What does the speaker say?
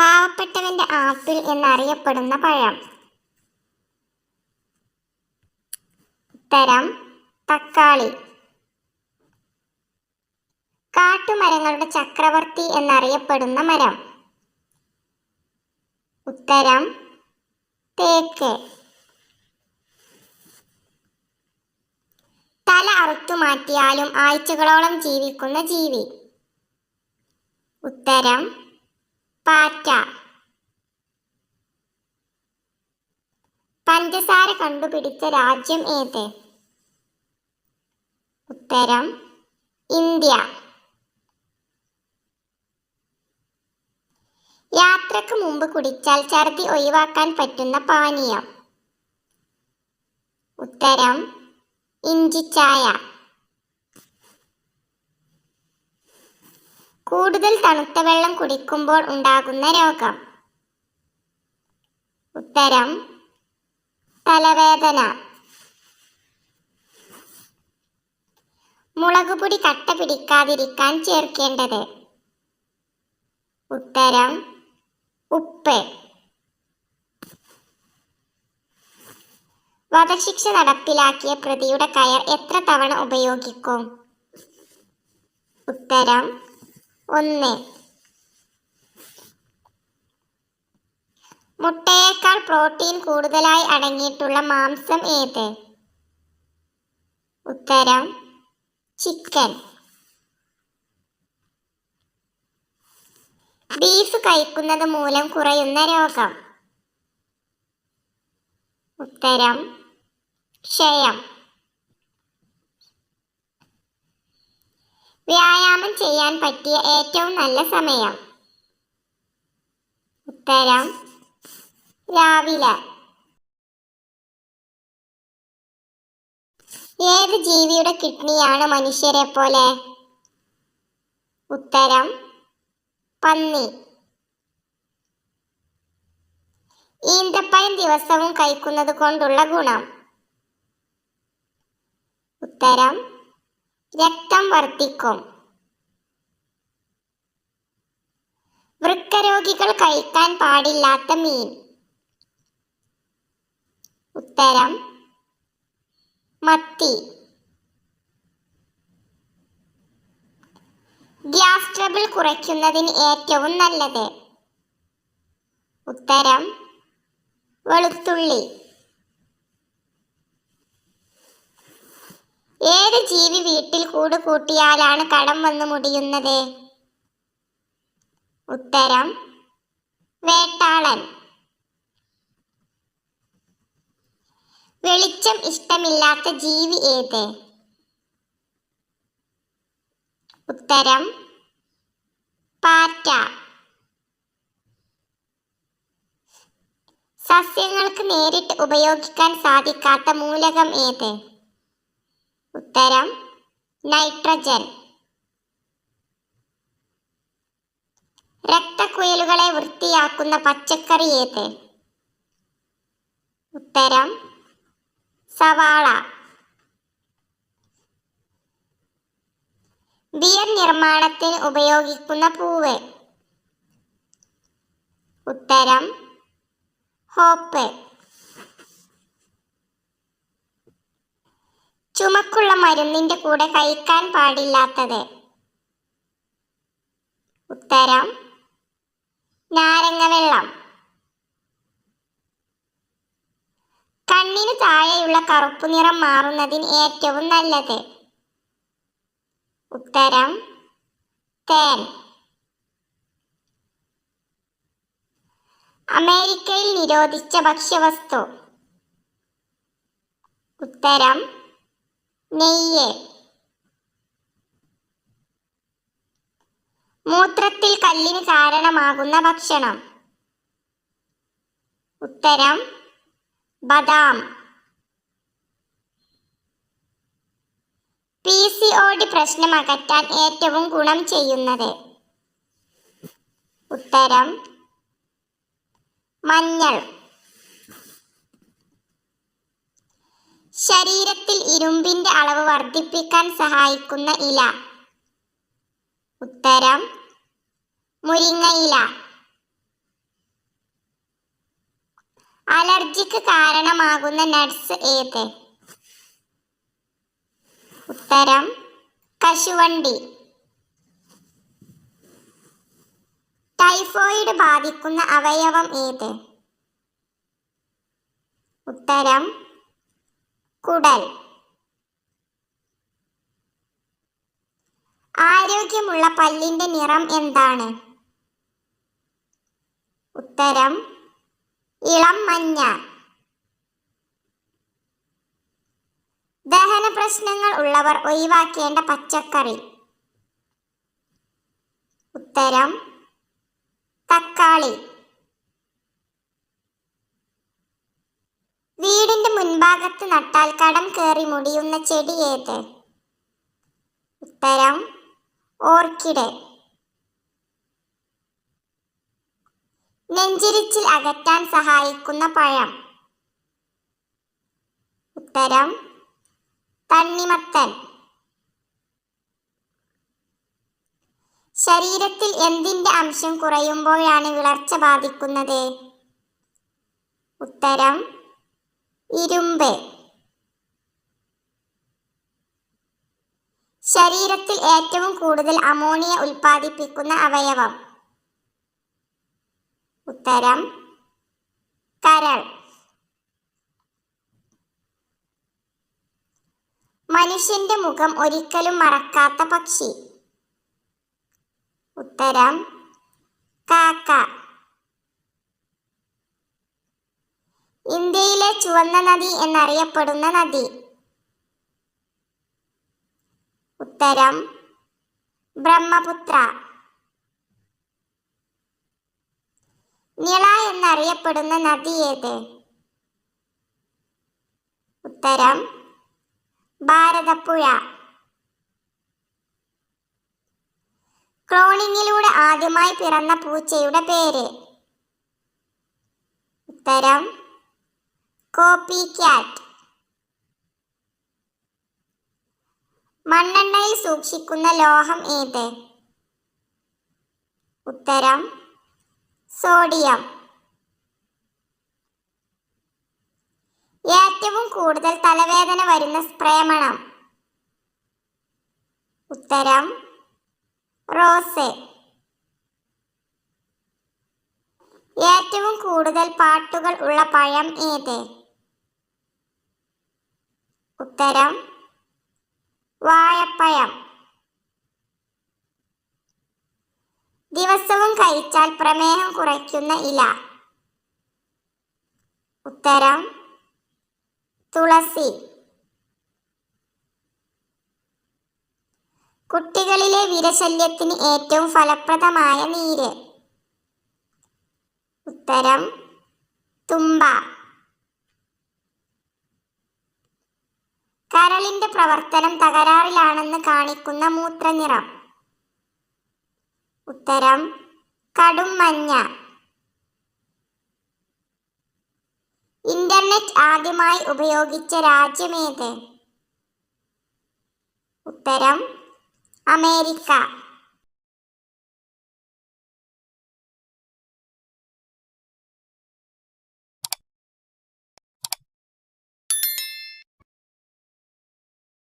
പാവപ്പെട്ടവന്റെ ആപ്പിൾ എന്നറിയപ്പെടുന്ന പഴം. ഉത്തരം തക്കാളി. കാട്ടുമരങ്ങളുടെ ചക്രവർത്തി എന്നറിയപ്പെടുന്ന മരം. ഉത്തരം തേക്ക്. തല അറുത്തുമാറ്റിയാലും ആഴ്ചകളോളം ജീവിക്കുന്ന ജീവി. ഉത്തരം പാറ്റ. പഞ്ചസാര കണ്ടുപിടിച്ച രാജ്യം ഏത്? ഉത്തരം ഇന്ത്യ. യാത്രക്ക് മുമ്പ് കുടിച്ചാൽ ഛർദി ഒഴിവാക്കാൻ പറ്റുന്ന പാനീയം. ഉത്തരം ഇഞ്ചിച്ചായ. കൂടുതൽ തണുത്ത വെള്ളം കുടിക്കുമ്പോൾ ഉണ്ടാകുന്ന രോഗം. ഉത്തരം തലവേദന. മുളകുപൊടി കട്ട പിടിക്കാതിരിക്കാൻ ചേർക്കേണ്ടത്. ഉത്തരം ഉപ്പ്. വധശിക്ഷ നടപ്പിലാക്കിയ പ്രതിയുടെ കയർ എത്ര തവണ ഉപയോഗിക്കും? ഉത്തരം 1. മുട്ടയേക്കാൾ പ്രോട്ടീൻ കൂടുതലായി അടങ്ങിയിട്ടുള്ള മാംസം ഏത്? ഉത്തരം ചിക്കൻ. ബീഫ് കഴിക്കുന്നത് മൂലം കുറയുന്ന രോഗം. ഉത്തരം ക്ഷയം. വ്യായാമം ചെയ്യാൻ പറ്റിയ ഏറ്റവും നല്ല സമയം. ഉത്തരം രാവിലെ. ഏത് ജീവിയുടെ കിഡ്നിയാണ് മനുഷ്യരെ പോലെ? ഉത്തരം പന്നി. ഈന്തപ്പഴം ദിവസവും കഴിക്കുന്നത് കൊണ്ടുള്ള ഗുണം. ഉത്തരം രക്തം വർദ്ധിക്കും. വൃക്കരോഗികൾ കഴിക്കാൻ പാടില്ലാത്ത മീൻ. ഉത്തരം മത്തി. ഗ്യാസ് ട്രബിൾ കുറയ്ക്കുന്നതിന് ഏറ്റവും നല്ലത്. ഉത്തരം വെളുത്തുള്ളി. ഏത് ജീവി വീട്ടിൽ കൂട് കൂട്ടിയാലാണ് കടം വന്നു മുടിയുന്നത്? ഉത്തരം വേട്ടാളൻ. വെളിച്ചം ഇഷ്ടമില്ലാത്ത ജീവി ഏത്? ഉത്തരം പാറ്റ. സസ്യങ്ങൾക്ക് നേരിട്ട് ഉപയോഗിക്കാൻ സാധിക്കാത്ത മൂലകം ഏത്? ഉത്തരം നൈട്രജൻ. രക്തക്കുഴലുകളെ വൃത്തിയാക്കുന്ന പച്ചക്കറി ഏത്? ഉത്തരം സവാള. ബിയർ നിർമ്മാണത്തിന് ഉപയോഗിക്കുന്ന പൂവ്. ഉത്തരം ഹോപ്പ്. ചുമക്കുള്ള മരുന്നിന്റെ കൂടെ കഴിക്കാൻ പാടില്ലാത്തത്. ഉത്തരം നാരങ്ങ വെള്ളം. കണ്ണിന് താഴെയുള്ള കറുപ്പ് നിറം മാറുന്നതിന് ഏറ്റവും നല്ലത്. ഉത്തരം തേൻ. അമേരിക്കയിൽ നിരോധിച്ച ഭക്ഷ്യവസ്തു. ഉത്തരം നെയ്യ്. മൂത്രത്തിൽ കല്ലിന് കാരണമാകുന്ന ഭക്ഷണം. ഉത്തരം ബദാം. PCOD പ്രശ്നം അകറ്റാൻ ഏറ്റവും ഗുണം ചെയ്യുന്നത്. ഉത്തരം മഞ്ഞൾ. ശരീരത്തിൽ ഇരുമ്പിന്റെ അളവ് വർദ്ധിപ്പിക്കാൻ സഹായിക്കുന്ന ഇല. ഉത്തരം മുരിങ്ങയില. അലർജിക്ക് കാരണമാകുന്ന നട്ട്സ് ഏത്? ഉത്തരം കശുവണ്ടി. ടൈഫോയിഡ് ബാധിക്കുന്ന അവയവം ഏത്? ഉത്തരം കുടൽ. ആരോഗ്യമുള്ള പല്ലിന്റെ നിറം എന്താണ്? ഉത്തരം ഇളം മഞ്ഞ. ദഹന പ്രശ്നങ്ങൾ ഉള്ളവർ ഒഴിവാക്കേണ്ട പച്ചക്കറി? ഉത്തരം തക്കാളി. വീടിന്റെ മുൻഭാഗത്ത് നട്ടാൽ കടം കയറി മുടിയുന്ന ചെടി ഏത്? ഉത്തരം ഓർക്കിഡ്. നെഞ്ചിരിച്ചിൽ അകറ്റാൻ സഹായിക്കുന്ന പഴം? ഉത്തരം തണ്ണിമത്തൻ. ശരീരത്തിൽ എന്തിന്റെ അംശം കുറയുമ്പോഴാണ് വിളർച്ച ബാധിക്കുന്നത്? ഉത്തരം ഇരുമ്പ്. ശരീരത്തിൽ ഏറ്റവും കൂടുതൽ അമോണിയ ഉൽപ്പാദിപ്പിക്കുന്ന അവയവം? ഉത്തരം കരൾ. മനുഷ്യന്റെ മുഖം ഒരിക്കലും മറക്കാത്ത പക്ഷി? ഉത്തരം കാക്ക. ഇന്ത്യയിലെ ചുവന്ന നദി എന്നറിയപ്പെടുന്ന നദി? ഉത്തരം ബ്രഹ്മപുത്ര. നിള എന്നറിയപ്പെടുന്ന നദി ഏത്? ഉത്തരം ഭാരതപ്പുഴ. ക്ലോണിങ്ങിലൂടെ ആദ്യമായി പിറന്ന പൂച്ചയുടെ പേര്? ഉത്തരം കോപ്പി ക്യാറ്റ്. മണ്ണെണ്ണയിൽ സൂക്ഷിക്കുന്ന ലോഹം ഏത്? ഉത്തരം സോഡിയം. ഏറ്റവും കൂടുതൽ തലവേദന വരുന്ന സ്പ്രേ മണം? ഉത്തരം റോസ്. ഏറ്റവും കൂടുതൽ പാട്ടുകൾ ഉള്ള പഴം ഏത്? ഉത്തരം വാഴപ്പഴം. ദിവസവും കഴിച്ചാൽ പ്രമേഹം കുറയ്ക്കുന്ന ഇല? ഉത്തരം തുളസി. കുട്ടികളിലെ വിരശല്യത്തിന് ഏറ്റവും ഫലപ്രദമായ നീര്? ഉത്തരം തുമ്പ. കരളിന്റെ പ്രവർത്തനം തകരാറിലാണെന്ന് കാണിക്കുന്ന മൂത്രനിറം? ഉത്തരം കടും മഞ്ഞ. ഇന്റർനെറ്റ് ആദ്യമായി ഉപയോഗിച്ച രാജ്യമേത്? ഉത്തരം അമേരിക്ക.